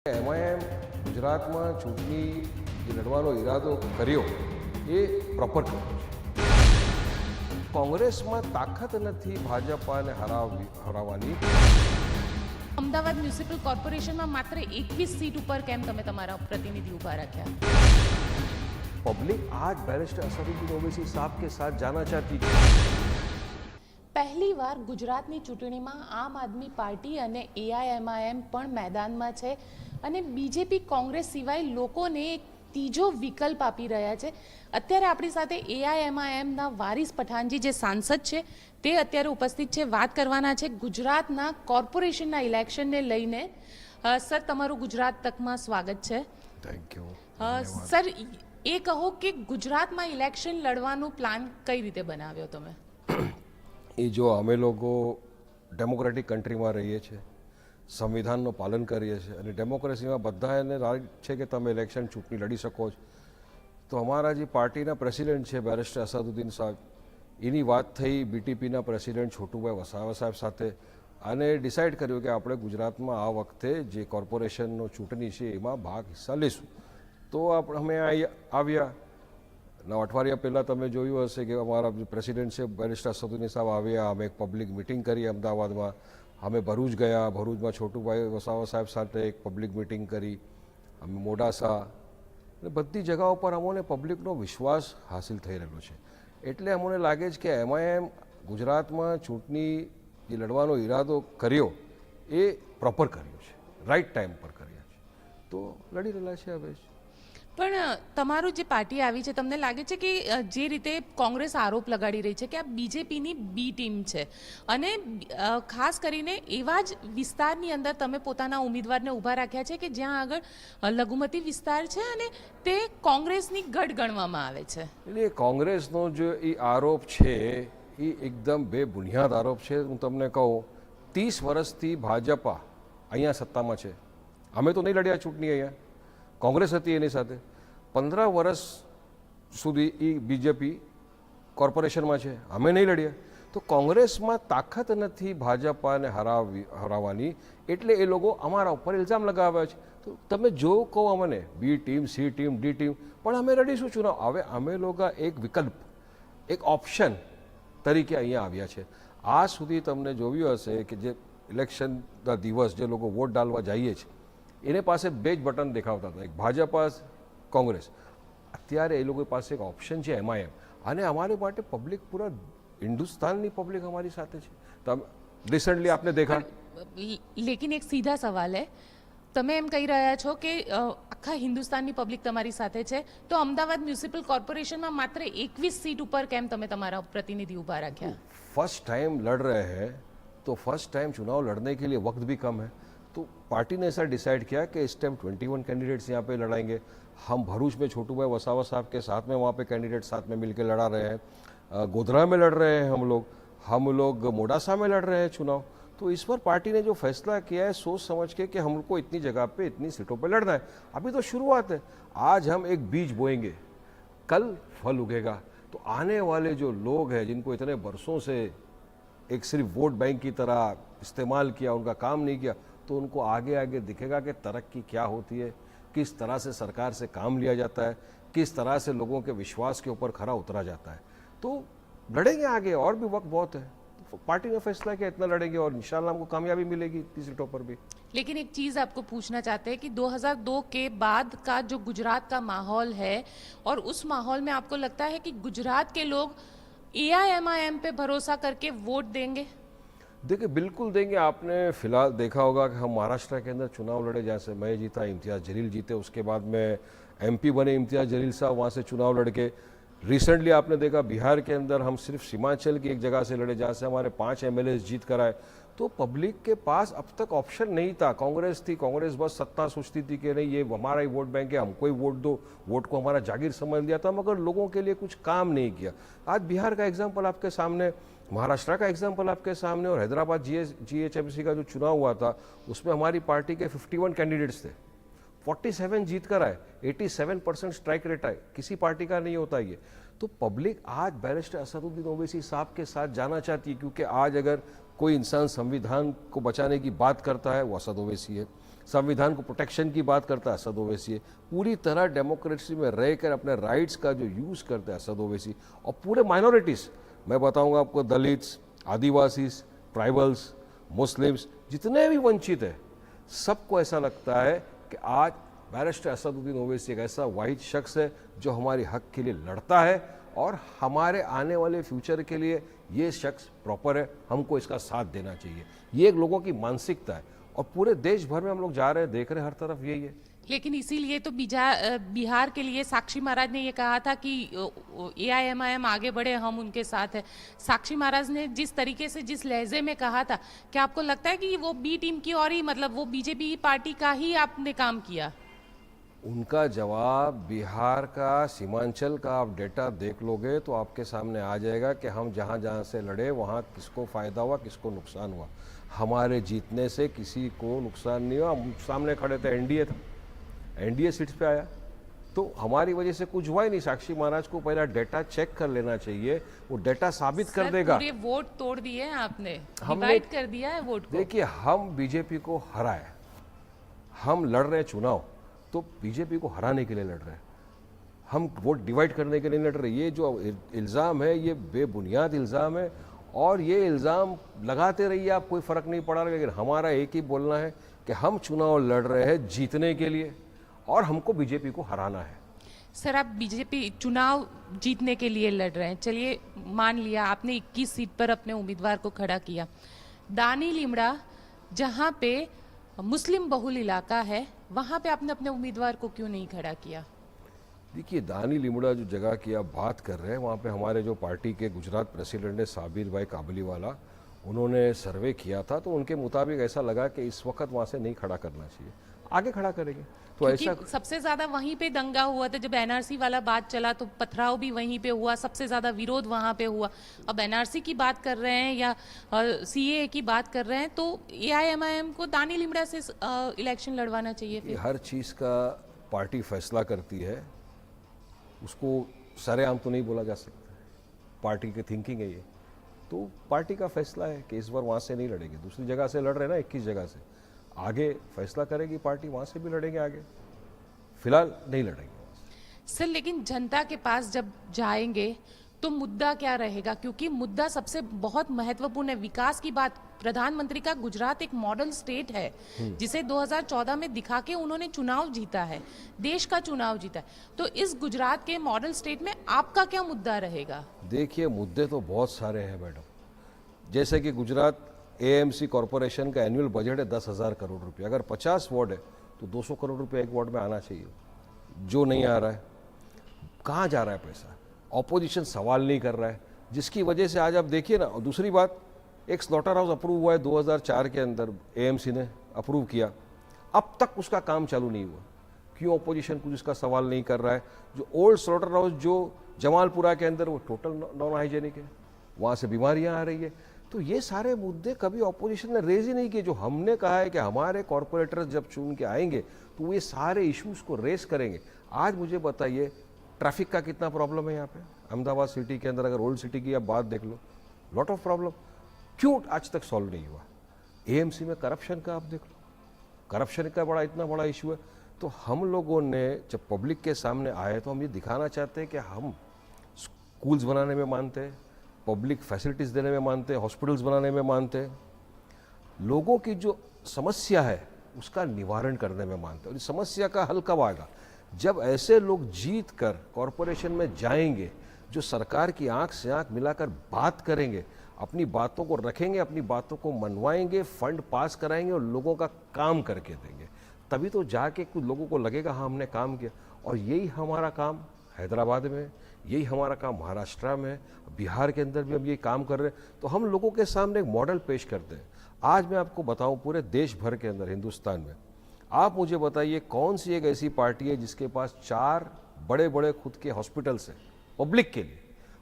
MIM ગુજરાતમાં ચૂંટણી જે લડવાનો ઈરાદો કર્યો એ પ્રોપર કર્યો છે. કોંગ્રેસમાં તાકાત નથી ભાજપાને હરાવવાની. અમદાવાદ મ્યુનિસિપલ કોર્પોરેશનમાં માત્ર 21 સીટ ઉપર કેમ તમે તમારા પ્રતિનિધિ ઊભા રાખ્યા? પબ્લિક आज बैरिस्टर असदुद्दीन ओवैसी साहब के साथ जाना चाहती है. પહેલીવાર ગુજરાતની ચૂંટણીમાં આમ આદમી પાર્ટી અને એઆઈએમઆઈએમ પણ મેદાનમાં છે અને બીજેપી કોંગ્રેસ સિવાય લોકોને એક ત્રીજો વિકલ્પ આપી રહ્યા છે. અત્યારે આપણી સાથે એઆઈએમઆઈએમના વારિસ પઠાણજી જે સાંસદ છે તે અત્યારે ઉપસ્થિત છે. વાત કરવાના છે ગુજરાતના કોર્પોરેશનના ઇલેક્શનને લઈને. સર, તમારું ગુજરાત તકમાં સ્વાગત છે. Thank you. સર, એ કહો કે ગુજરાતમાં ઇલેક્શન લડવાનું પ્લાન કઈ રીતે બનાવ્યો તમે? એ જો અમે લોકો ડેમોક્રેટિક કન્ટ્રીમાં રહીએ છીએ, સંવિધાનનું પાલન કરીએ છીએ અને ડેમોક્રેસીમાં બધાને રાઈટ છે કે તમે ઇલેક્શન ચૂંટણી લડી શકો છો. તો અમારા જે પાર્ટીના પ્રેસિડેન્ટ છે બેરિસ્ટર અસદુદ્દીન સાહેબ, એની વાત થઈ બીટીપીના પ્રેસિડેન્ટ છોટુભાઈ વસાવા સાહેબ સાથે અને ડિસાઇડ કર્યું કે આપણે ગુજરાતમાં આ વખતે જે કોર્પોરેશનનો ચૂંટણી છે એમાં ભાગ હિસ્સા લેશું. તો અમે આવ્યા. અઠવાડિયા પહેલાં તમે જોયું હશે કે અમારા પ્રેસિડેન્ટ છે બેરિસ્ટર અસદુદ્દીન સાહેબ આવ્યા. અમે એક પબ્લિક મિટિંગ કરી અમદાવાદમાં. અમે ભરૂચ ગયા. ભરૂચમાં છોટુભાઈ વસાવા સાહેબ સાથે એક પબ્લિક મિટિંગ કરી. અમે મોડાસા અને બધી જગાઓ પર અમોને પબ્લિકનો વિશ્વાસ હાસિલ થઈ રહ્યો છે. એટલે અમને લાગે છે કે એમઆઈએમ ગુજરાતમાં ચૂંટણી જે લડવાનો ઈરાદો કર્યો એ પ્રોપર કર્યો છે, રાઈટ ટાઈમ પર કર્યા છે. તો લડી રહેલા છે હવે. પણ તમારું જે પાર્ટી આવી છે, તમને લાગે છે કે જે રીતે કોંગ્રેસ આરોપ લગાડી રહી છે કે આ બીજેપીની બી ટીમ છે અને ખાસ કરીને એવા જ વિસ્તારની અંદર તમે પોતાના ઉમેદવારને ઊભા રાખ્યા છે કે જ્યાં આગળ લઘુમતી વિસ્તાર છે અને તે કોંગ્રેસની ગઢ ગણવામાં આવે છે? એટલે કોંગ્રેસનો જે એ આરોપ છે એ એકદમ બેબુનિયાદ આરોપ છે. હું તમને કહું, 30 વર્ષથી ભાજપા અહીંયા સત્તામાં છે. અમે તો નહીં લડ્યા ચૂંટણી, અહીંયા કોંગ્રેસ હતી એની સાથે. 15 વર્ષ સુધી એ બીજેપી કોર્પોરેશનમાં છે, અમે નહીં લડ્યા. તો કોંગ્રેસમાં તાકાત નથી ભાજપાને હરાવવાની, એટલે એ લોકો અમારા ઉપર ઇલ્ઝામ લગાવ્યા છે. તો તમે જો કહો અમને B team, C team, D team, પણ અમે લડીશું ચુનાવ. હવે અમે લોકો એક વિકલ્પ, એક ઓપ્શન તરીકે અહીંયા આવ્યા છે. આ સુધી તમને જોયું હશે કે જે ઇલેક્શનના દિવસ જે લોકો વોટ ડાલવા જઈએ છે એને પાસે બે જ બટન દેખાવતા હતા, એક ભાજપા, કોંગ્રેસ. અત્યારે એ લોકો પાસે એક ઓપ્શન છે એમઆઈએમ, અને અમારી માટે પબ્લિક પૂરા હિન્દુસ્તાનની પબ્લિક અમારી સાથે છે. તમે રિસન્ટલી આપને દેખા. લેકિન એક સીધા સવાલ હે, તમે એમ કહી રહ્યા છો કે આખા હિન્દુસ્તાનની પબ્લિક તમારી સાથે છે, તો અમદાવાદ મ્યુનિસિપલ કોર્પોરેશનમાં માત્ર 21 સીટ ઉપર કેમ તમે તમારા પ્રતિનિધિ ઊભા રાખ્યા? फर्स्ट टाइम लड़ रहे हैं तो फर्स्ट टाइम चुनाव लड़ने के लिए वक्त भी कम है. तो पार्टी ने ऐसा डिसाइड किया कि इस टाइम 21 कैंडिडेट्स यहाँ पे लड़ाएंगे. हम भरूच में छोटूभाई वसावा साहब के साथ में वहाँ पे कैंडिडेट साथ में मिलकर लड़ा रहे हैं. गोधरा में लड़ रहे हैं हम लोग मोडासा में लड़ रहे हैं चुनाव. तो इस पर पार्टी ने जो फैसला किया है सोच समझ के कि हमको इतनी जगह पे इतनी सीटों पे लड़ना है. अभी तो शुरुआत है. आज हम एक बीज बोएंगे, कल फल उगेगा. तो आने वाले जो लोग हैं जिनको इतने बरसों से एक सिर्फ वोट बैंक की तरह इस्तेमाल किया, उनका काम नहीं किया, तो उनको आगे आगे दिखेगा कि तरक्की क्या होती है, किस तरह से सरकार से काम लिया जाता है, किस तरह से लोगों के विश्वास के ऊपर खरा उतरा जाता है. तो लड़ेंगे आगे, और भी वक्त बहुत है. तो पार्टी ने फैसला किया इतना लड़ेंगे और इंशाल्लाह हमको कामयाबी मिलेगी इतनी सीटों पर भी. लेकिन एक चीज़ आपको पूछना चाहते हैं कि 2002 के बाद का जो गुजरात का माहौल है, और उस माहौल में आपको लगता है कि गुजरात के लोग एआईएमआईएम पे भरोसा करके वोट देंगे? देखिए, बिल्कुल देंगे. आपने फिलहाल देखा होगा कि हम महाराष्ट्र के अंदर चुनाव लड़े, जैसे मैं जीता, इम्तियाज़ जलील जीते, उसके बाद में एमपी बने इम्तियाज़ जलील साहब, वहाँ से चुनाव लड़के. रिसेंटली आपने देखा बिहार के अंदर हम सिर्फ सीमांचल की एक जगह से लड़े, जहाँ से हमारे 5 एमएलए जीत कर आए. तो पब्लिक के पास अब तक ऑप्शन नहीं था. कांग्रेस थी, कांग्रेस बस सत्ता सोचती थी कि नहीं ये हमारा ही वोट बैंक है, हमको ही वोट दो, वोट को हमारा जागीर समझ लिया था, मगर लोगों के लिए कुछ काम नहीं किया. आज बिहार का एग्जाम्पल आपके सामने, महाराष्ट्र का एग्जाम्पल आपके सामने, और हैदराबाद जीएचएमसी का जो चुनाव हुआ था उसमें हमारी पार्टी के 51 कैंडिडेट्स थे, 47 जीत कर आए, 87% स्ट्राइक रेट आए. किसी पार्टी का नहीं होता ये. तो पब्लिक आज बैरिस्टर असदुद्दीन ओवैसी साहब के साथ जाना चाहती है, क्योंकि आज अगर कोई इंसान संविधान को बचाने की बात करता है वो असद ओवैसी है. संविधान को प्रोटेक्शन की बात करता है असद ओवैसी है, पूरी तरह डेमोक्रेसी में रहकर अपने राइट्स का जो यूज़ करता है असद ओवैसी, और पूरे माइनॉरिटीज़, मैं बताऊंगा आपको, दलित्स, आदिवासी, ट्राइबल्स, मुस्लिम्स, जितने भी वंचित है, सबको ऐसा लगता है कि आज बैरिस्टर असदुद्दीन ओवैसी एक ऐसा वाहिद शख्स है जो हमारे हक के लिए लड़ता है और हमारे आने वाले फ्यूचर के लिए ये शख्स प्रॉपर है, हमको इसका साथ देना चाहिए। ये एक लोगों की मानसिकता है और पूरे देश भर में हम लोग जा रहे हैं, देख रहे हैं, हर तरफ यही है। लेकिन इसीलिए तो बिहार के लिए साक्षी महाराज ने ये कहा था कि AIMIM आगे बढ़े, हम उनके साथ हैं। साक्षी महाराज ने जिस तरीके से, जिस लहजे में कहा था, क्या आपको लगता है कि वो बी टीम की और ही, मतलब वो बीजेपी पार्टी का ही आपने काम किया? उनका जवाब बिहार का, सीमांचल का आप डेटा देख लोगे तो आपके सामने आ जाएगा कि हम जहाँ जहाँ से लड़े वहाँ किसको फ़ायदा हुआ, किसको नुकसान हुआ। हमारे जीतने से किसी को नुकसान नहीं हुआ। हम सामने खड़े थे, एनडीए था, एनडीए सीट्स पे आया, तो हमारी वजह से कुछ हुआ ही नहीं। साक्षी महाराज को पहला डेटा चेक कर लेना चाहिए, वो डेटा साबित कर देगा। पूरे वोट तोड़ दिए हैं आपने, हमने डिवाइड कर दिया है वोट को। देखिए, हम बीजेपी को हराए, हम लड़ रहे हैं चुनाव तो बीजेपी को हराने के लिए लड़ रहे हैं, हम वोट डिवाइड करने के लिए लड़ रहे हैं। ये जो इल्ज़ाम है ये बेबुनियाद इल्ज़ाम है और ये इल्ज़ाम लगाते रहिए आप, कोई फ़र्क नहीं पड़ा। लेकिन हमारा एक ही बोलना है कि हम चुनाव लड़ रहे हैं जीतने के लिए और हमको बीजेपी को हराना है। सर, आप बीजेपी चुनाव जीतने के लिए लड़ रहे हैं, चलिए मान लिया आपने 21 सीट पर अपने उम्मीदवार को खड़ा किया। दानी लीमड़ा, जहाँ पे मुस्लिम बहुल इलाका है, वहाँ पे आपने अपने उम्मीदवार को क्यों नहीं खड़ा किया? देखिए, दानी लिमड़ा जो जगह की आप बात कर रहे हैं, वहाँ पे हमारे जो पार्टी के गुजरात प्रेसिडेंट है साबिर भाई काबलीवाला, उन्होंने सर्वे किया था, तो उनके मुताबिक ऐसा लगा कि इस वक्त वहाँ से नहीं खड़ा करना चाहिए, आगे खड़ा करेंगे। तो ऐसा सबसे ज्यादा वहीं पे दंगा हुआ था जब NRC वाला बात चला, तो पथराव भी वहीं पे हुआ, सबसे ज्यादा विरोध वहां पे हुआ। अब NRC की बात कर रहे हैं या CAA की बात कर रहे हैं, तो AIMIM को दानी लिमड़ा से इलेक्शन लड़वाना चाहिए फिर? हर चीज़ का पार्टी फैसला करती है, उसको सरेआम तो नहीं बोला जा सकता, पार्टी की थिंकिंग है ये, तो पार्टी का फैसला है कि इस बार वहाँ से नहीं लड़ेंगे, दूसरी जगह से लड़ रहे हैं ना, 21 जगह से, आगे फैसला करेगी पार्टी, वहाँ से भी लड़ेंगे आगे, फिलहाल नहीं लड़ेंगे। सर, लेकिन जनता के पास जब जाएंगे तो मुद्दा क्या रहेगा? क्योंकि मुद्दा सबसे बहुत महत्वपूर्ण है। विकास की बात, प्रधानमंत्री का गुजरात एक मॉडल स्टेट है जिसे 2014 में दिखा के उन्होंने चुनाव जीता है, देश का चुनाव जीता है। तो इस गुजरात के मॉडल स्टेट में आपका क्या मुद्दा रहेगा? देखिए, मुद्दे तो बहुत सारे हैं मैडम, जैसे कि गुजरात AMC कॉरपोरेशन का एनुअल बजट है 10,000 करोड़ रुपये, अगर 50 वार्ड है तो 200 करोड़ रुपये एक वार्ड में आना चाहिए, जो नहीं आ रहा है। कहाँ जा रहा है पैसा? ऑपोजिशन सवाल नहीं कर रहा है, जिसकी वजह से आज आप देखिए ना। और दूसरी बात, एक स्लॉटर हाउस अप्रूव हुआ है 2004 के अंदर, AMC ने अप्रूव किया, अब तक उसका काम चालू नहीं हुआ। क्यों ऑपोजिशन कुछ इसका सवाल नहीं कर रहा है? जो ओल्ड स्लॉटर हाउस जो जमालपुरा के अंदर, वो टोटल नॉन हाइजेनिक है, वहाँ से बीमारियाँ आ रही है। तो ये सारे मुद्दे कभी ऑपोजिशन ने रेज ही नहीं किए। जो हमने कहा है कि हमारे कॉरपोरेटर्स जब चुन के आएंगे तो वो ये सारे इश्यूज को रेस करेंगे। आज मुझे बताइए, ट्रैफिक का कितना प्रॉब्लम है यहाँ पे अहमदाबाद सिटी के अंदर, अगर ओल्ड सिटी की आप बात देख लो, लॉट ऑफ प्रॉब्लम, क्यों आज तक सॉल्व नहीं हुआ? AMC में करप्शन का आप देख लो, करप्शन का इतना बड़ा इशू है। तो हम लोगों ने जब पब्लिक के सामने आए तो हम ये दिखाना चाहते हैं कि हम स्कूल्स बनाने में मानते हैं, पब्लिक फैसिलिटीज़ देने में मानते हैं, हॉस्पिटल्स बनाने में मानते हैं, लोगों की जो समस्या है उसका निवारण करने में मानते हैं। और इस समस्या का हल कब आएगा? जब ऐसे लोग जीत कर कॉरपोरेशन में जाएंगे, जो सरकार की आंख से आंख मिलाकर बात करेंगे, अपनी बातों को रखेंगे, अपनी बातों को मनवाएंगे, फंड पास कराएंगे और लोगों का काम करके देंगे, तभी तो जाके कुछ लोगों को लगेगा हाँ हमने काम किया। और यही हमारा काम हैदराबाद में है, यही हमारा काम महाराष्ट्र में है, बिहार के अंदर भी हम ये काम कर रहे हैं। तो हम लोगों के सामने एक मॉडल पेश करते हैं। आज मैं आपको बताऊं, पूरे देश भर के अंदर, हिंदुस्तान में, आप मुझे बताइए कौन सी एक ऐसी पार्टी है जिसके पास 4 बड़े बड़े खुद के हॉस्पिटल्स हैं पब्लिक के लिए,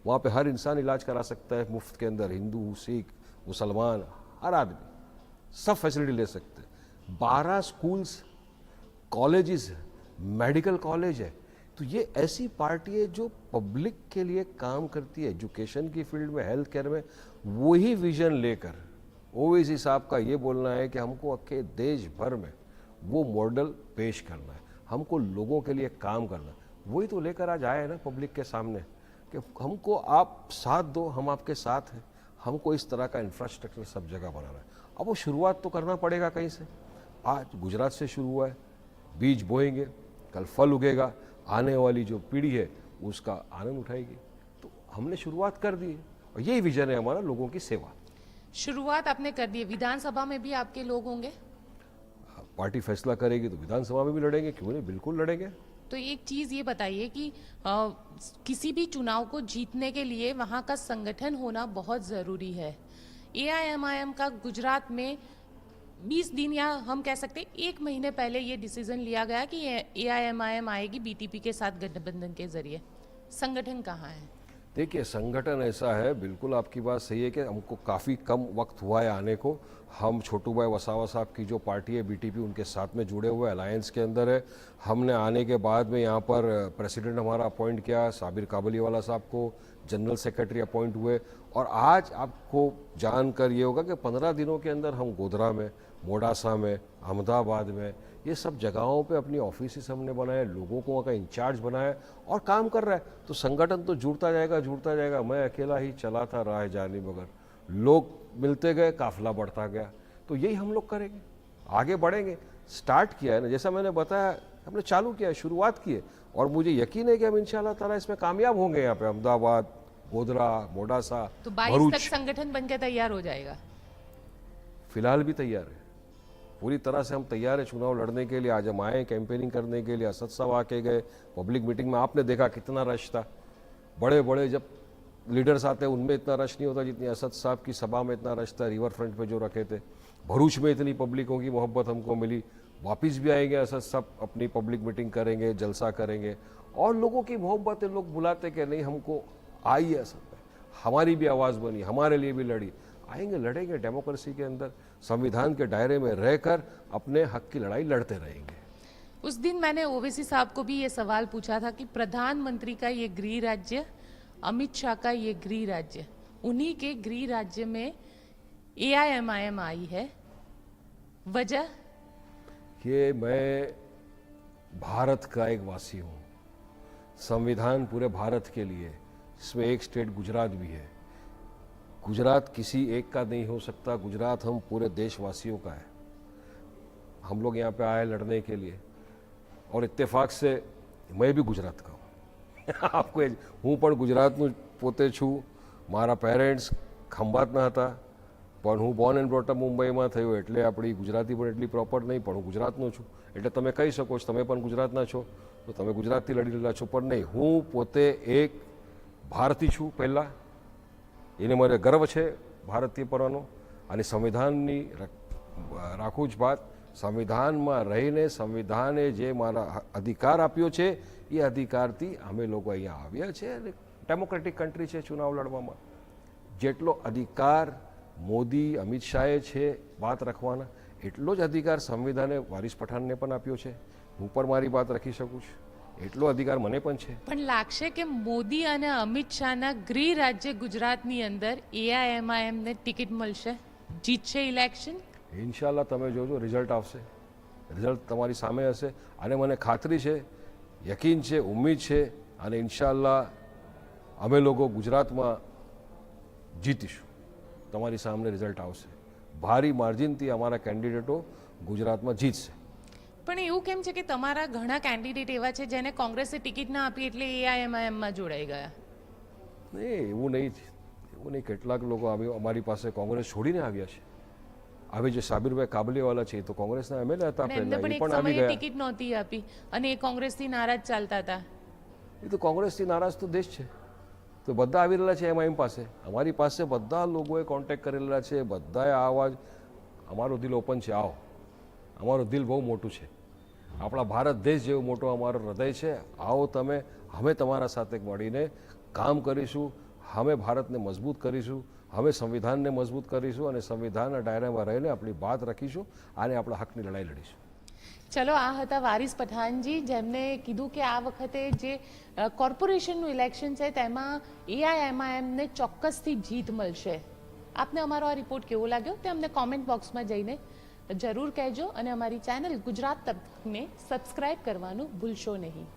वहाँ पे हर इंसान इलाज करा सकता है मुफ्त के अंदर, हिंदू, सिख, मुसलमान, हर आदमी सब फैसिलिटी ले सकते हैं। 12 स्कूल्स, कॉलेजेस, मेडिकल कॉलेज है। तो ये ऐसी पार्टी है जो पब्लिक के लिए काम करती है, एजुकेशन की फील्ड में, हेल्थ केयर में। वही विजन लेकर ओवैसी साहब का ये बोलना है कि हमको अक्के देश भर में वो मॉडल पेश करना है, हमको लोगों के लिए काम करना है। वही तो लेकर आज आए हैं ना पब्लिक के सामने कि हमको आप साथ दो, हम आपके साथ हैं, हमको इस तरह का इंफ्रास्ट्रक्चर सब जगह बनाना है। अब वो शुरुआत तो करना पड़ेगा कहीं से। आज गुजरात से शुरू हुआ है, बीज बोएंगे, कल फल उगेगा, आने वाली जो पीढ़ी है उसका आनंद उठाएगी। तो हमने शुरुआत कर दी है और यही विजन है हमारा, लोगों की सेवा। शुरुआत आपने कर दी है, विधानसभा में भी आपके लोग होंगे? पार्टी फैसला करेगी तो विधानसभा में भी लड़ेंगे, क्यों नहीं, बिल्कुल लड़ेंगे। तो एक चीज ये बताइए कि किसी भी चुनाव को जीतने के लिए वहां का संगठन होना बहुत जरूरी है। एआईएमआईएम का गुजरात में 20 दिन या हम कह सकते हैं 1 महीने पहले ये डिसीजन लिया गया कि एआईएमआईएम आएगी बीटीपी के साथ गठबंधन के जरिए। संगठन कहाँ है? देखिए, संगठन ऐसा है, बिल्कुल आपकी बात सही है कि हमको काफ़ी कम वक्त हुआ है आने को। हम छोटू भाई वसावा साहब की जो पार्टी है बीटीपी, उनके साथ में जुड़े हुए अलायंस के अंदर है। हमने आने के बाद में यहाँ पर प्रेसिडेंट हमारा अपॉइंट किया, साबिर काबलीवाला साहब को जनरल सेक्रेटरी अपॉइंट हुए। और आज आपको जानकर ये होगा कि 15 दिनों के अंदर हम गोधरा में, मोडासा में, अहमदाबाद में, ये सब जगहों पे अपनी ऑफिस हमने बनाए, लोगों को वहाँ का इंचार्ज बनाया और काम कर रहा है। तो संगठन तो जुड़ता जाएगा। मैं अकेला ही चला था राह जानी मगर, लोग मिलते गए, काफिला बढ़ता गया। तो यही हम लोग करेंगे, आगे बढ़ेंगे। स्टार्ट किया है ना, जैसा मैंने बताया, हमने चालू किया है, शुरुआत की है और मुझे यकीन है कि हम इंशाल्लाह ताला इसमें कामयाब होंगे। यहाँ पे अहमदाबाद, गोधरा, मोडासा, तो 22 तक संगठन बनकर तैयार हो जाएगा? फिलहाल भी तैयार है, पूरी तरह से हम तैयार है चुनाव लड़ने के लिए। आज हम आए कैंपेनिंग करने के लिए, असद साहब आके गए, पब्लिक मीटिंग में आपने देखा कितना रश था। बड़े बड़े जब लीडर्स आते हैं उनमें इतना रश नहीं होता जितनी असद साहब की सभा में इतना रश था। रिवर फ्रंट पे जो रखे थे, भरूच में इतनी पब्लिकों की मोहब्बत हमको मिली। वापस भी आएंगे असद साहब, अपनी पब्लिक मीटिंग करेंगे, जलसा करेंगे और लोगों की मोहब्बत है। लोग बुलाते कि नहीं, हमको आई है असद भाई, हमारी भी आवाज़ बनी, हमारे लिए भी लड़ी। आएंगे, लड़ेंगे, डेमोक्रेसी के अंदर संविधान के दायरे में रहकर अपने हक की लड़ाई लड़ते रहेंगे। उस दिन मैंने ओवैसी साहब को भी ये सवाल पूछा था कि प्रधानमंत्री का ये गृह राज्य, अमित शाह का ये गृह राज्य, उन्हीं के गृह राज्य में एआईएमआईएम आई है, वजह? कि मैं भारत का एक वासी हूँ, संविधान पूरे भारत के लिए, इसमें एक स्टेट गुजरात भी है। गुजरात किसी एक का नहीं हो सकता, गुजरात हम पूरे देशवासियों का है। हम लोग यहाँ पे आए लड़ने के लिए और इत्तेफाक से मैं भी गुजरात का हूँ। आपको હું પણ ગુજરાતનું પોતે છું, મારા પેરેન્ટ્સ ખંભાતના હતા, પણ હું બોર્ન એન્ડ બ્રોટ અપ મુંબઈમાં થયો એટલે આપણી ગુજરાતી પણ એટલી પ્રોપર નહીં, પણ હું ગુજરાતનો છું એટલે તમે કહી શકો છો તમે પણ ગુજરાતના છો તો તમે ગુજરાતથી લડી રહેલા છો, પણ નહીં, હું પોતે એક ભારતીય છું પહેલાં, એને મને ગર્વ છે ભારતીય પરવાનો અને સંવિધાનની રાખું જ વાત। સંવિધાનમાં રહીને સંવિધાને જે મારા અધિકાર આપ્યો છે એ અધિકારથી અમે લોકો અહીંયા આવ્યા છે અને ડેમોક્રેટિક કન્ટ્રી છે ચુનાવ લડવામાં। જેટલો અધિકાર મોદી અમિત શાહે છે વાત રખવાના, એટલો જ અધિકાર સંવિધાને વારિસ પઠાણને પણ આપ્યો છે। હું પણ મારી વાત રખી શકું છું, એટલો અધિકાર મને પણ છે। પણ લાગશે કે મોદી અને અમિત શાહના ગૃહ રાજ્ય ગુજરાતની અંદર એઆઈએમઆઈએમ ને ટિકિટ મળશે, જીતશે ઇલેક્શન? ઇન્શાલ્લાહ તમે જોજો, રિઝલ્ટ આવશે, રિઝલ્ટ તમારી સામે હશે અને મને ખાતરી છે, યકીન છે, ઉમ્મીદ છે અને ઇન્શાલ્લાહ અમે લોકો ગુજરાતમાં જીતીશું। તમારી સામે રિઝલ્ટ આવશે, ભારી માર્જિનથી અમારા કેન્ડિડેટો ગુજરાતમાં જીતશે। પણ એવું કેમ છે કે તમારા ઘણા કેન્ડિડેટ એવા છે જેને કોંગ્રેસે ટિકિટ ના આપી એટલે એઆઈએમઆઈએમ માં જોડાઈ ગયા? નહીં, એવું નહીં, કેટલાક લોકો અમારી પાસે કોંગ્રેસ છોડીને આવ્યા છે। હવે જે સાબિરભાઈ કાબલીવાલા છે એ તો કોંગ્રેસના એમએલએ હતા અને એમને પહેલા, પણ એ એક પણ આવી સમયે ગયા। ટિકિટ નહોતી આપી અને એ કોંગ્રેસથી નારાજ ચાલતા હતા। એ તો કોંગ્રેસથી નારાજ તો દેશ છે, તો બધા આવી રહેલા છે એમઆઈએમ પાસે, અમારી પાસે બધા લોકોએ કોન્ટેક્ટ કરેલા છે, બધાએ આ અવાજ, અમારું દિલ ઓપન છે, આવો, અમારું દિલ બહુ મોટું છે, આપણા ભારત દેશ જેવો મોટો અમારો હૃદય છે, આવો તમે, અમે તમારા સાથે મળીને કામ કરીશું, અમે ભારતને મજબૂત કરીશું, અમે સંવિધાનને મજબૂત કરીશું અને સંવિધાનના દાયરામાં રહીને આપણી વાત રાખીશું અને આપણા હકની લડાઈ લડીશું। ચલો, આ હતા વારિસ પઠાણજી, જેમને કીધું કે આ વખતે જે કોર્પોરેશનનું ઇલેક્શન છે તેમાં એઆઈએમઆઈએમને ચોક્કસથી જીત મળશે। આપને અમારો આ રિપોર્ટ કેવો લાગ્યો તે અમને કોમેન્ટ બોક્સમાં જઈને જરૂર કહેજો અને અમારી ચેનલ ગુજરાત તકને સબસ્ક્રાઇબ કરવાનું ભૂલશો નહીં.